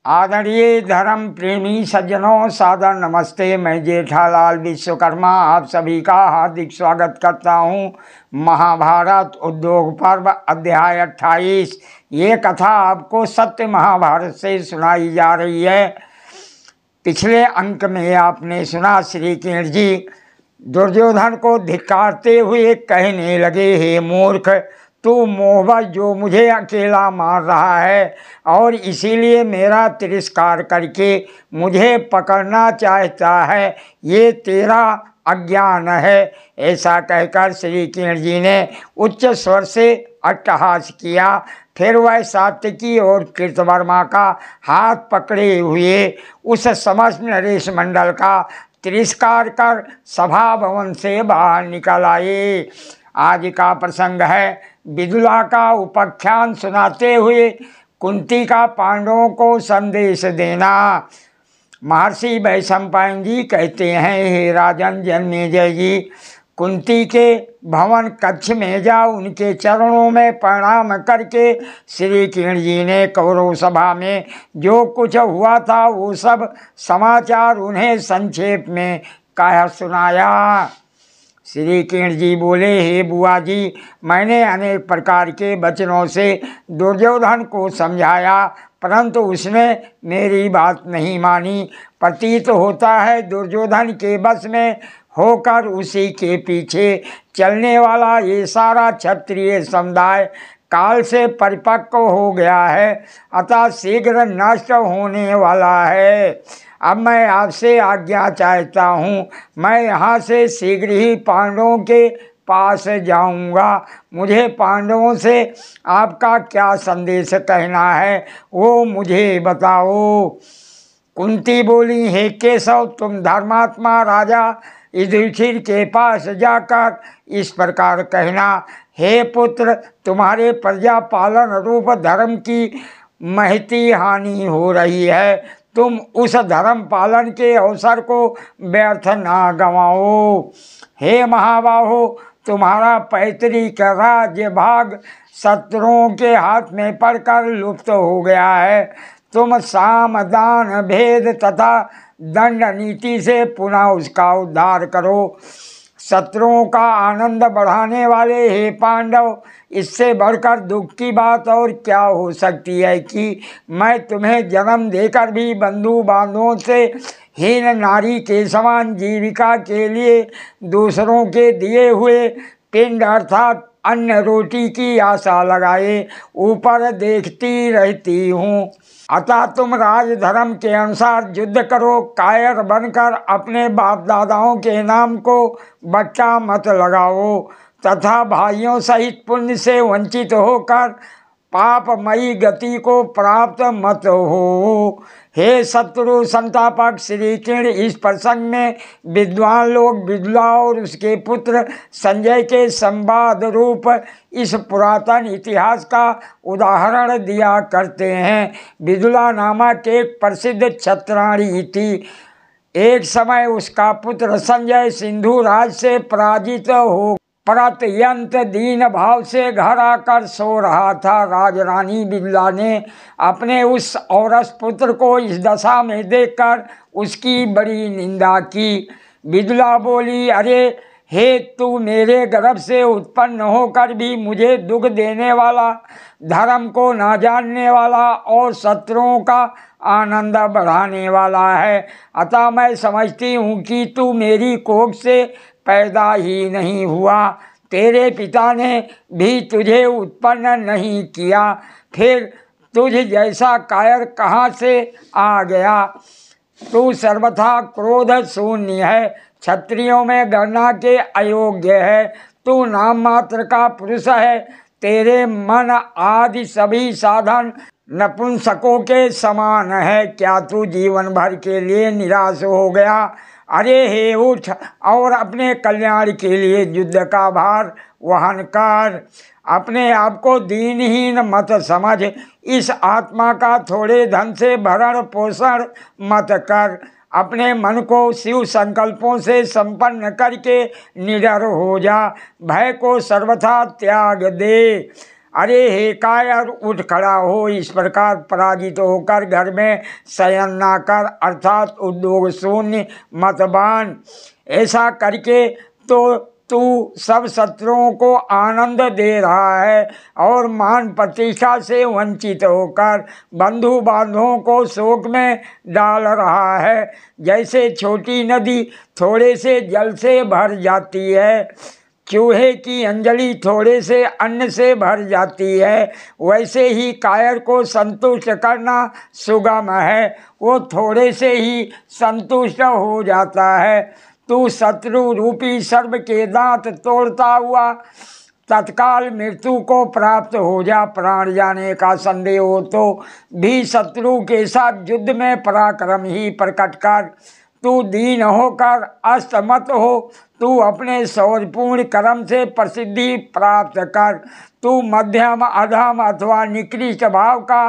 आदरणीय धर्म प्रेमी सज्जनों, सादर नमस्ते। मैं जेठालाल विश्वकर्मा आप सभी का हार्दिक स्वागत करता हूँ। महाभारत उद्योग पर्व अध्याय 28। ये कथा आपको सत्य महाभारत से सुनाई जा रही है। पिछले अंक में आपने सुना श्री कृष्ण जी दुर्योधन को धिक्कारते हुए कहने लगे, हे मूर्ख, तू मोहवश जो मुझे अकेला मार रहा है और इसीलिए मेरा तिरस्कार करके मुझे पकड़ना चाहता है, ये तेरा अज्ञान है। ऐसा कहकर श्री कृष्ण जी ने उच्च स्वर से अट्टहास किया। फिर वह सात्यकी और कृतवर्मा का हाथ पकड़े हुए उस समस्त नरेश मंडल का तिरस्कार कर सभा भवन से बाहर निकल आए। आज का प्रसंग है विदुला का उपाख्यान सुनाते हुए कुंती का पांडवों को संदेश देना। महर्षि वैशंपायन जी कहते हैं, हे राजन जन्मेजय जी, कुंती के भवन कक्ष में जा उनके चरणों में प्रणाम करके श्री कृष्ण जी ने कौरव सभा में जो कुछ हुआ था वो सब समाचार उन्हें संक्षेप में कह सुनाया। श्री कृष्ण जी बोले, हे बुआ जी, मैंने अनेक प्रकार के वचनों से दुर्योधन को समझाया, परंतु उसने मेरी बात नहीं मानी। प्रतीत होता है दुर्योधन के बस में होकर उसी के पीछे चलने वाला ये सारा क्षत्रिय समुदाय काल से परिपक्व हो गया है, अतः शीघ्र नष्ट होने वाला है। अब मैं आपसे आज्ञा चाहता हूँ, मैं यहाँ से शीघ्र ही पांडवों के पास जाऊँगा। मुझे पांडवों से आपका क्या संदेश कहना है वो मुझे बताओ। कुंती बोली, हे केशव, तुम धर्मात्मा राजा युधिष्ठिर के पास जाकर इस प्रकार कहना, हे पुत्र, तुम्हारे प्रजा पालन रूप धर्म की महती हानि हो रही है। तुम उस धर्म पालन के अवसर को व्यर्थ ना गंवाओ। हे महाबाहो, तुम्हारा पैतृक राज्य भाग शत्रुओं के हाथ में पड़कर लुप्त हो गया है। तुम साम दान भेद तथा दंड नीति से पुनः उसका उद्धार करो। शत्रुओं का आनंद बढ़ाने वाले हे पांडव, इससे बढ़कर दुख की बात और क्या हो सकती है कि मैं तुम्हें जन्म देकर भी बंधु बांधवों से हीन नारी के समान जीविका के लिए दूसरों के दिए हुए पिंड अर्थात अन्न रोटी की आशा लगाए ऊपर देखती रहती हूँ। अतः तुम राजधर्म के अनुसार युद्ध करो। कायर बनकर अपने बाप दादाओं के नाम को बट्टा मत लगाओ तथा भाइयों सहित पुण्य से वंचित होकर पापमयी गति को प्राप्त मत हो। हे शत्रु संतापक श्री कृष्ण, इस प्रसंग में विद्वान लोग विदुला और उसके पुत्र संजय के संवाद रूप इस पुरातन इतिहास का उदाहरण दिया करते हैं। विदुला नामक एक प्रसिद्ध क्षत्राणी थी। एक समय उसका पुत्र संजय सिंधु राज से पराजित हो परतयंत दीन भाव से घर आकर सो रहा था। राजरानी विदुला ने अपने उस औरस पुत्र को इस दशा में देखकर उसकी बड़ी निंदा की। विदुला बोली, अरे हे, तू मेरे गर्भ से उत्पन्न होकर भी मुझे दुख देने वाला, धर्म को ना जानने वाला और शत्रुओं का आनंद बढ़ाने वाला है। अतः मैं समझती हूँ कि तू मेरी कोख से पैदा ही नहीं हुआ। तेरे पिता ने भी तुझे उत्पन्न नहीं किया, फिर तुझ जैसा कायर कहाँ से आ गया। तू सर्वथा क्रोध शून्य है, क्षत्रियों में गणना के अयोग्य है। तू नाम मात्र का पुरुष है। तेरे मन आदि सभी साधन नपुंसकों के समान है। क्या तू जीवन भर के लिए निराश हो गया? अरे हे, उठ और अपने कल्याण के लिए युद्ध का भार वहन कर। अपने आप को दीनहीन मत समझ। इस आत्मा का थोड़े धन से भरण पोषण मत कर। अपने मन को शिव संकल्पों से संपन्न करके निडर हो जा। भय को सर्वथा त्याग दे। अरे हे कायर, उठ खड़ा हो, इस प्रकार पराजित होकर घर में शयन ना कर, अर्थात उद्योग शून्य मत बान। ऐसा करके तो तू सब शत्रुओं को आनंद दे रहा है और मान प्रतिष्ठा से वंचित होकर बंधु बांधवों को शोक में डाल रहा है। जैसे छोटी नदी थोड़े से जल से भर जाती है, चूहे की अंजलि थोड़े से अन्न से भर जाती है, वैसे ही कायर को संतुष्ट करना सुगम है, वो थोड़े से ही संतुष्ट हो जाता है। तू शत्रु रूपी सर्प के दांत तोड़ता हुआ तत्काल मृत्यु को प्राप्त हो जा। प्राण जाने का संदेह हो तो भी शत्रु के साथ युद्ध में पराक्रम ही प्रकट कर। तू दीन होकर अस्त मत हो, तू अपने शौर्यपूर्ण कर्म से प्रसिद्धि प्राप्त कर। तू मध्यम अधम अथवा निकृष्ट भाव का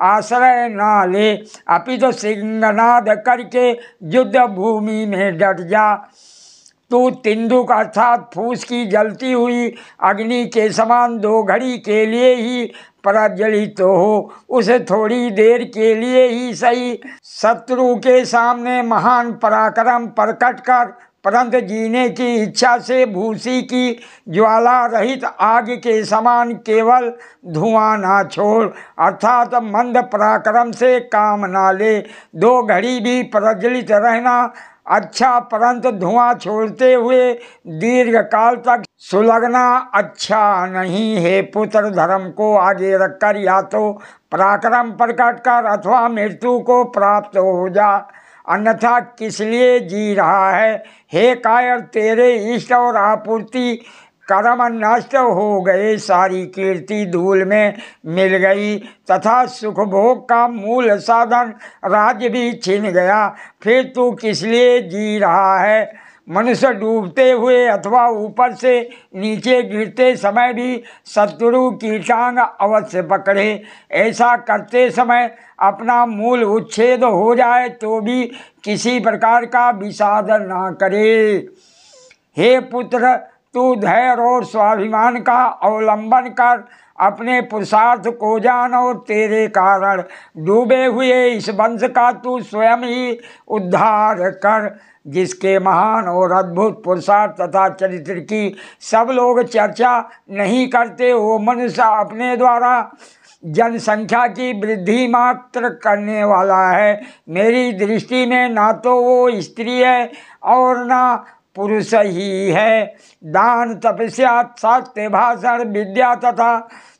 आश्रय ना ले, अपितु सिंहनाद करके युद्ध भूमि में डट जा। तू तिंदुक अर्थात फूस की जलती हुई अग्नि के समान दो घड़ी के लिए ही प्रज्वलित हो, उसे थोड़ी देर के लिए ही सही शत्रु के सामने महान पराक्रम प्रकट कर, परंतु जीने की इच्छा से भूसी की ज्वाला रहित आग के समान केवल धुआं ना छोड़, अर्थात मंद पराक्रम से काम ना ले। दो घड़ी भी प्रज्वलित रहना अच्छा, परंतु धुआं छोड़ते हुए दीर्घ काल तक सुलगना अच्छा नहीं। है पुत्र, धर्म को आगे रखकर या तो पराक्रम प्रकट कर अथवा मृत्यु को प्राप्त हो जा, अन्यथा किस लिए जी रहा है। हे कायर, तेरे इष्ट और आपूर्ति कर्म नष्ट हो गए, सारी कीर्ति धूल में मिल गई तथा सुख भोग का मूल साधन राज्य भी छिन गया। फिर तू किस लिए जी रहा है। मनुष्य डूबते हुए अथवा ऊपर से नीचे गिरते समय भी शत्रु की टांग अवश्य पकड़े। ऐसा करते समय अपना मूल उच्छेद हो जाए तो भी किसी प्रकार का विषाद ना करे। हे पुत्र, तू धैर्य और स्वाभिमान का अवलंबन कर अपने पुरुषार्थ को जान और तेरे कारण डूबे हुए इस वंश का तू स्वयं ही उद्धार कर। जिसके महान और अद्भुत पुरुषार्थ तथा चरित्र की सब लोग चर्चा नहीं करते, वो मनुष्य अपने द्वारा जनसंख्या की वृद्धि मात्र करने वाला है। मेरी दृष्टि में ना तो वो स्त्री है और ना पुरुष ही है। दान, तपस्या, सत्य भाषण, विद्या तथा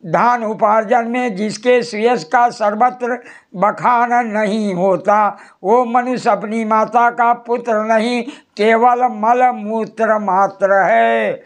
धन उपार्जन में जिसके सुयश का सर्वत्र बखान नहीं होता, वो मनुष्य अपनी माता का पुत्र नहीं, केवल मल मूत्र मात्र है।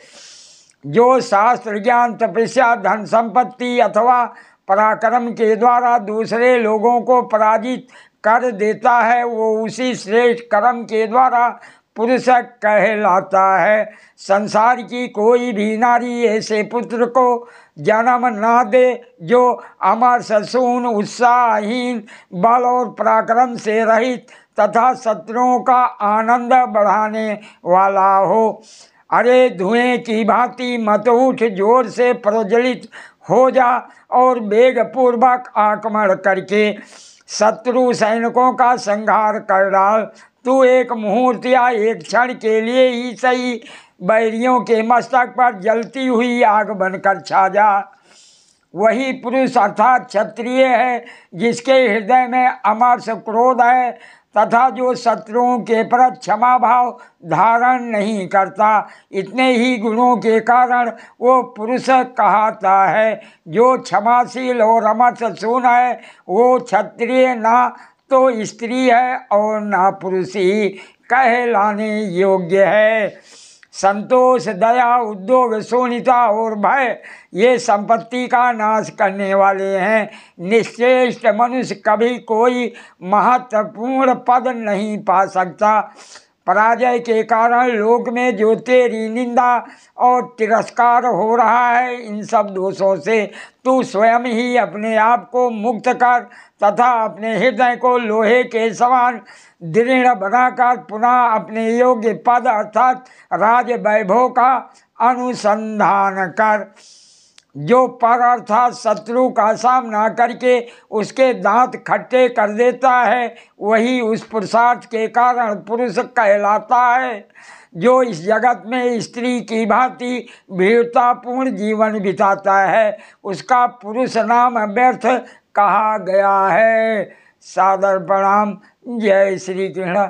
जो शास्त्र ज्ञान, तपस्या, धन संपत्ति अथवा पराक्रम के द्वारा दूसरे लोगों को पराजित कर देता है, वो उसी श्रेष्ठ कर्म के द्वारा पुरुष कहलाता है। संसार की कोई भी नारी ऐसे पुत्र को जन्म ना दे जो अमर, ससून, उत्साहहीन, बल और पराक्रम से रहित तथा शत्रुओं का आनंद बढ़ाने वाला हो। अरे धुएं की भांति मत उठ, जोर से प्रज्वलित हो जा और वेगपूर्वक आक्रमण करके शत्रु सैनिकों का संहार कर डाल। तू एक मुहूर्त या एक क्षण के लिए ही सही बैरियों के मस्तक पर जलती हुई आग बनकर छा जा। वही पुरुष अर्थात क्षत्रिय है जिसके हृदय में अमर्ष क्रोध है तथा जो शत्रुओं के प्रति क्षमा भाव धारण नहीं करता। इतने ही गुणों के कारण वो पुरुष कहता है। जो क्षमाशील और अमर्ष शून है वो क्षत्रिय ना तो स्त्री है और ना पुरुष ही कहलाने योग्य है। संतोष, दया, उद्योग, शून्यता और भय ये संपत्ति का नाश करने वाले हैं। निश्रेष्ठ मनुष्य कभी कोई महत्वपूर्ण पद नहीं पा सकता। पराजय के कारण लोक में जो तेरी निंदा और तिरस्कार हो रहा है, इन सब दोषों से तू स्वयं ही अपने आप को मुक्त कर तथा अपने हृदय को लोहे के समान दृढ़ बनाकर पुनः अपने योग्य पद अर्थात राज वैभव का अनुसंधान कर। जो पर अर्थात शत्रु का सामना करके उसके दांत खट्टे कर देता है, वही उस पुरुषार्थ के कारण पुरुष कहलाता है। जो इस जगत में स्त्री की भांति वीरतापूर्ण जीवन बिताता है, उसका पुरुष नाम व्यर्थ कहा गया है। सादर प्रणाम। जय श्री कृष्ण।